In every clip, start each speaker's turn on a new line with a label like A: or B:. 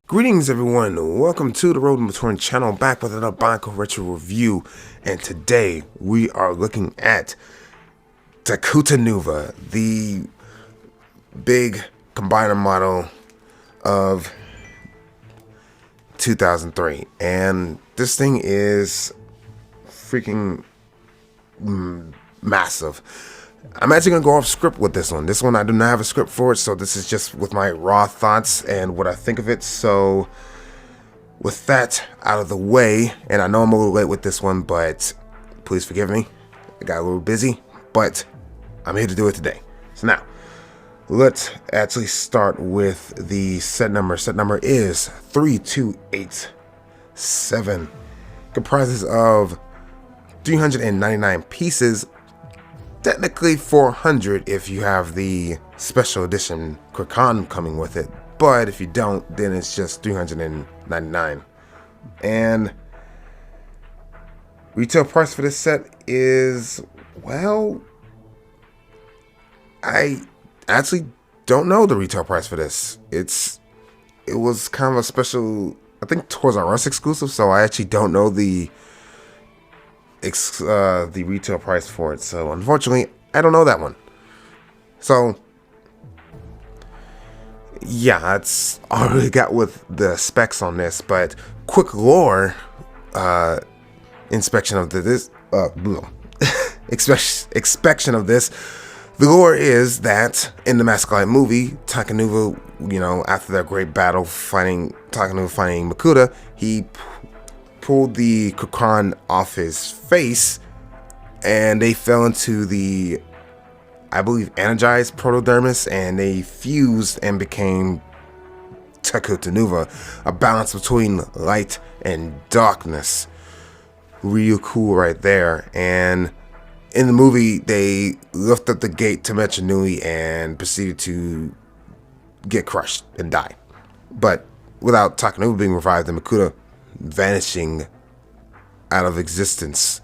A: Greetings everyone, welcome to the RobeTheMatoran channel, back with another Bionicle retro review, and today we are looking at Takutanuva, the big combiner model of 2003, and this thing is freaking massive. I'm actually going to go off script with this one. This one I do not have a script for it, so this is just with my raw thoughts and what I think of it. So with that out of the way, and I know I'm a little late with this one, but please forgive me. I got a little busy, but I'm here to do it today. So now, let's actually start with the set number. Set number is 3287. Comprises of 399 pieces. Technically 400 if you have the special edition Clunky coming with it, but if you don't, then it's just 399. And retail price for this set is, well, I actually don't know the retail price for this. It was kind of a special, I think, Toys R Us exclusive, so I actually don't know the retail price for it, so unfortunately I don't know that one. So yeah, that's all I really got with the specs on this. But quick lore inspection of this inspection of this. The lore is that in the Masquerade movie, Takutanuva, after that great battle fighting Makuta, he pulled the Clunky off his face, and they fell into the, I believe, energized protodermis, and they fused and became Takutanuva, a balance between light and darkness. Real cool right there. And in the movie, they lift up the gate to Metronui and proceeded to get crushed and die. But without Takutanuva being revived and Makuta vanishing out of existence.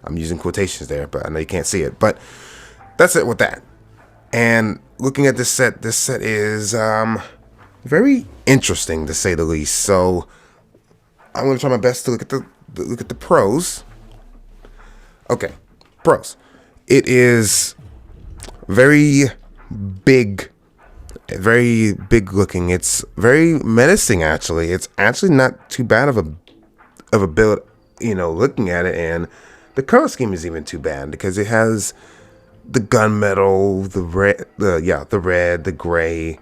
A: I'm using quotations there, but I know you can't see it. But that's it with that. And looking at this set is very interesting, to say the least. So I'm going to try my best to look at the pros. Okay, pros. It is very big looking. It's very menacing, actually. It's actually not too bad of a build, looking at it, and the color scheme is even too bad because it has the gunmetal, the red, the gray,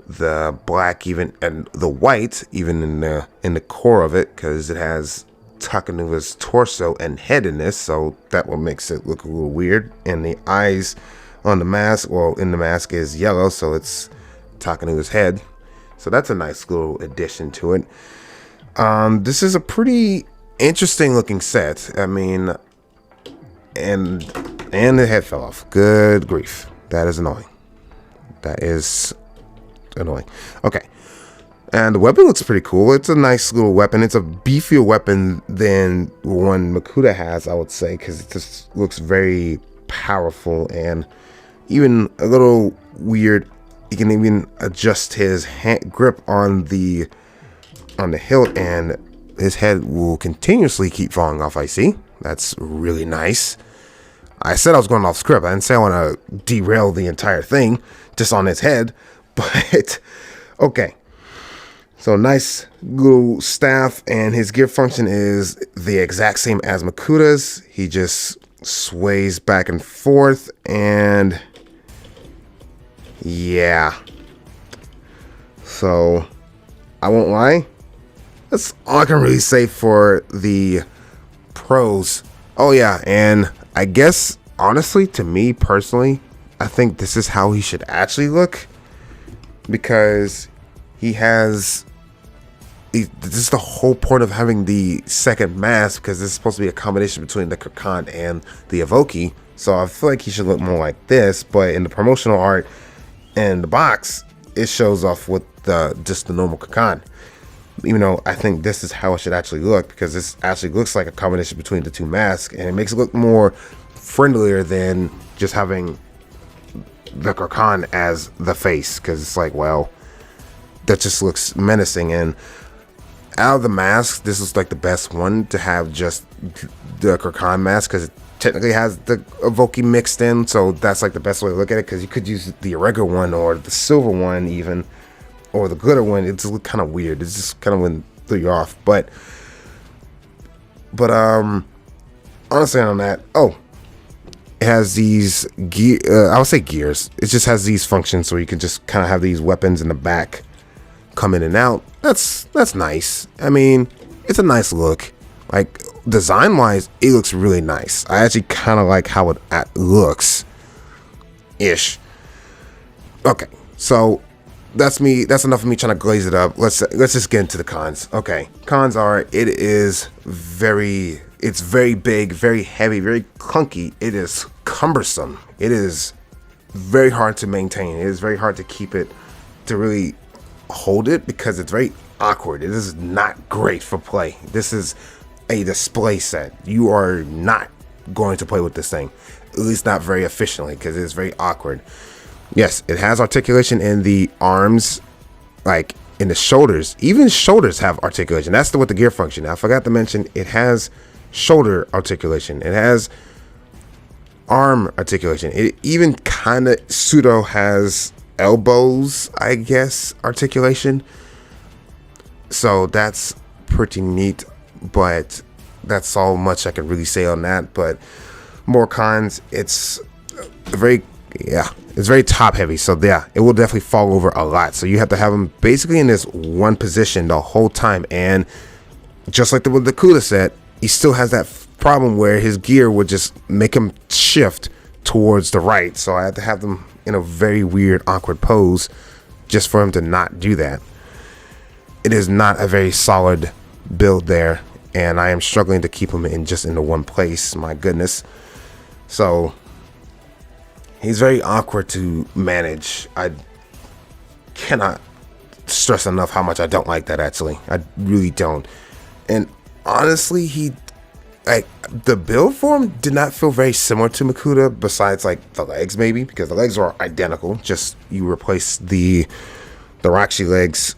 A: the black, even, and the white, even in the core of it, because it has Takutanuva's torso and head in this, so that what makes it look a little weird. And the eyes on the mask, in the mask, is yellow, so it's Takutanuva's head. So that's a nice little addition to it. This is a pretty interesting looking set. I mean, and the head fell off. Good grief. That is annoying. Okay. And the weapon looks pretty cool. It's a nice little weapon. It's a beefier weapon than one Makuta has, I would say, because it just looks very powerful and even a little weird. He can even adjust his grip on the hilt, and his head will continuously keep falling off. I see. That's really nice. I said I was going off script. I didn't say I want to derail the entire thing just on his head, but okay. So nice little staff, and his gear function is the exact same as Makuta's. He just sways back and forth, and yeah. So I won't lie. That's all I can really say for the pros. Oh yeah, and I guess, honestly, to me personally, I think this is how he should actually look, because this is the whole point of having the second mask, because this is supposed to be a combination between the Clunky and the Evoke. So I feel like he should look more like this, but in the promotional art and the box, it shows off with just the normal Clunky. Even though I think this is how it should actually look, because this actually looks like a combination between the two masks, and it makes it look more friendlier than just having the Clunky as the face, because it's like, well, that just looks menacing. And out of the masks, this is like the best one to have just the Krakan mask, because it technically has the Evoki mixed in, so that's like the best way to look at it, because you could use the regular one or the silver one even, or the glitter one. It's kind of weird. It's just kind of when threw you off. But honestly on that, it has these gear, I would say gears. It just has these functions, so you can just kind of have these weapons in the back come in and out. That's nice. I mean, it's a nice look. Like, design wise, it looks really nice. I actually kind of like how it looks ish. Okay, so that's me. That's enough of me trying to glaze it up. Let's just get into the cons. Okay, cons are, it's very big, very heavy, very clunky. It is cumbersome. It is very hard to maintain. It is very hard to keep it, to really hold it, because it's very awkward. It is not great for play. This is a display set. You are not going to play with this thing, at least not very efficiently, because it is very awkward. Yes, it has articulation in the arms, like in the shoulders. Even shoulders have articulation. That's with the gear function. I forgot to mention, it has shoulder articulation. It has arm articulation. It even kind of pseudo has elbows, I guess, articulation. So that's pretty neat, but that's all much I can really say on that. But more cons, it's very top heavy. So yeah, it will definitely fall over a lot. So you have to have him basically in this one position the whole time. And just like with the Kuda set, he still has that problem where his gear would just make him shift towards the right. So I had to have them in a very weird, awkward pose just for him to not do that. It is not a very solid build there, and I am struggling to keep him in the one place. My goodness. So he's very awkward to manage. I cannot stress enough how much I don't like that. Actually, I really don't. And honestly, the build form did not feel very similar to Makuta, besides like the legs, maybe, because the legs are identical. Just you replace the Rashi legs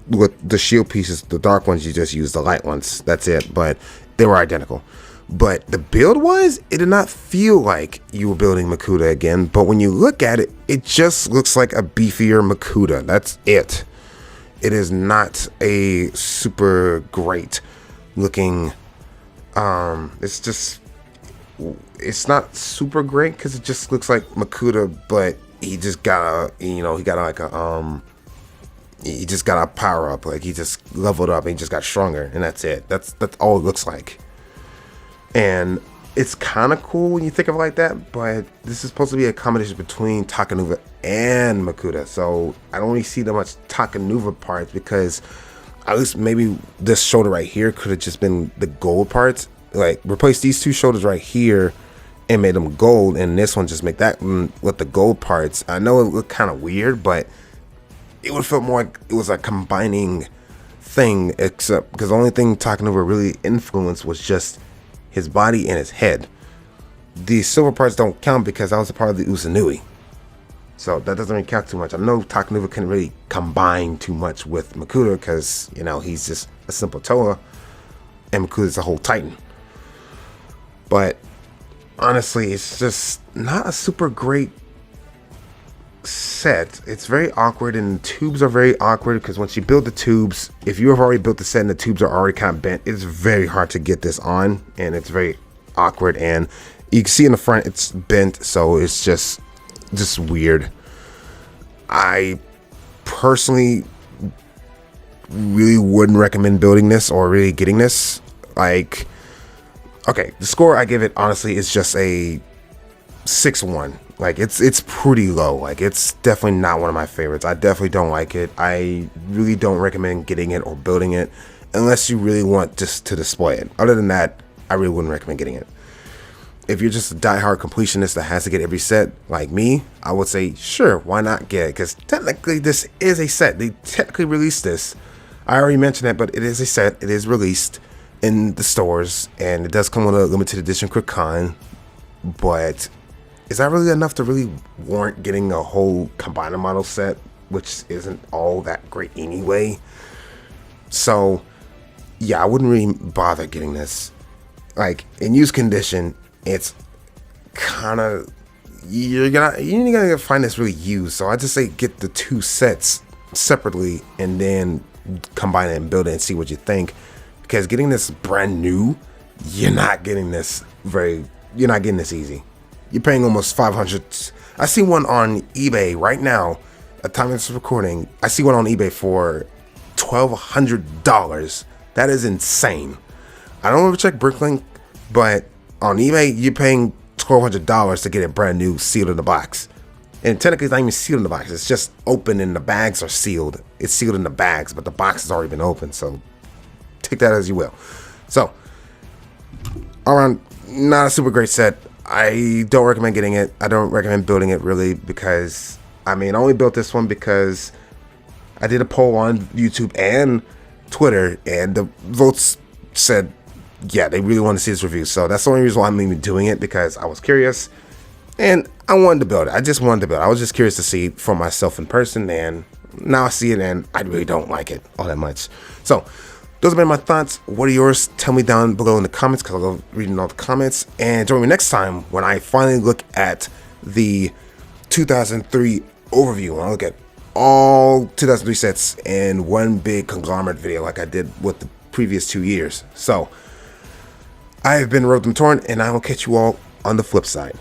A: with the shield pieces. The dark ones, you just use the light ones. That's it. But they were identical. But the build wise, it did not feel like you were building Makuta again. But when you look at it, it just looks like a beefier Makuta. That's it. It is not a super great looking. It's not super great, because it just looks like Makuta, but he just got a power up. Like, he just leveled up and he just got stronger, and that's it. That's all it looks like. And it's kind of cool when you think of it like that, but this is supposed to be a combination between Takutanuva and Makuta. So I don't really see that much Takutanuva parts, because at least maybe this shoulder right here could have just been the gold parts. Like, replace these two shoulders right here and made them gold, and this one just make that with the gold parts. I know it looked kind of weird, but it would feel more like it was a combining thing, except because the only thing Takutanuva really influenced was just his body and his head. The silver parts don't count, because that was a part of the Usanui. So that doesn't really count too much. I know Takutanuva couldn't really combine too much with Makuta, because, you know, he's just a simple Toa, and Makuta's a whole Titan. But honestly, it's just not a super great set. It's very awkward, and the tubes are very awkward, because once you build the tubes, if you have already built the set and the tubes are already kind of bent, it's very hard to get this on, and it's very awkward. And you can see in the front it's bent, so it's just weird. I personally really wouldn't recommend building this or really getting this. Like, okay, the score I give it, honestly, is just a 6-1. Like, it's pretty low. Like, it's definitely not one of my favorites. I definitely don't like it. I really don't recommend getting it or building it unless you really want just to display it. Other than that, I really wouldn't recommend getting it. If you're just a diehard completionist that has to get every set like me, I would say, sure, why not get it? Because technically this is a set. They technically released this. I already mentioned that, but it is a set. It is released in the stores, and it does come with a limited edition Krakan. But is that really enough to really warrant getting a whole combiner model set? which isn't all that great anyway. So yeah, I wouldn't really bother getting this. Like, in used condition, it's kind of, you're gonna find this really used. So I just say get the 2 sets separately and then combine it and build it and see what you think. Because getting this brand new, you're not getting this easy. You're paying almost 500. I see one on eBay right now. At the time of this recording, I see one on eBay for $1,200. That is insane. I don't ever check Bricklink, but on eBay, you're paying $1,200 to get it brand new, sealed in the box. And technically, it's not even sealed in the box. It's just open and the bags are sealed. It's sealed in the bags, but the box has already been opened. So take that as you will. So, around, not a super great set. I don't recommend getting it. I don't recommend building it really because, I only built this one because I did a poll on YouTube and Twitter, and the votes said, yeah, they really want to see this review. So that's the only reason why I'm even doing it, because I was curious and I wanted to build it. I just wanted to build it. I was just curious to see for myself in person, and now I see it and I really don't like it all that much. So those have been my thoughts. What are yours? Tell me down below in the comments, because I love reading all the comments. And join me next time when I finally look at the 2003 overview. When I look at all 2003 sets in one big conglomerate video like I did with the previous 2 years. So I have been RobeTheMatoran, and I will catch you all on the flip side.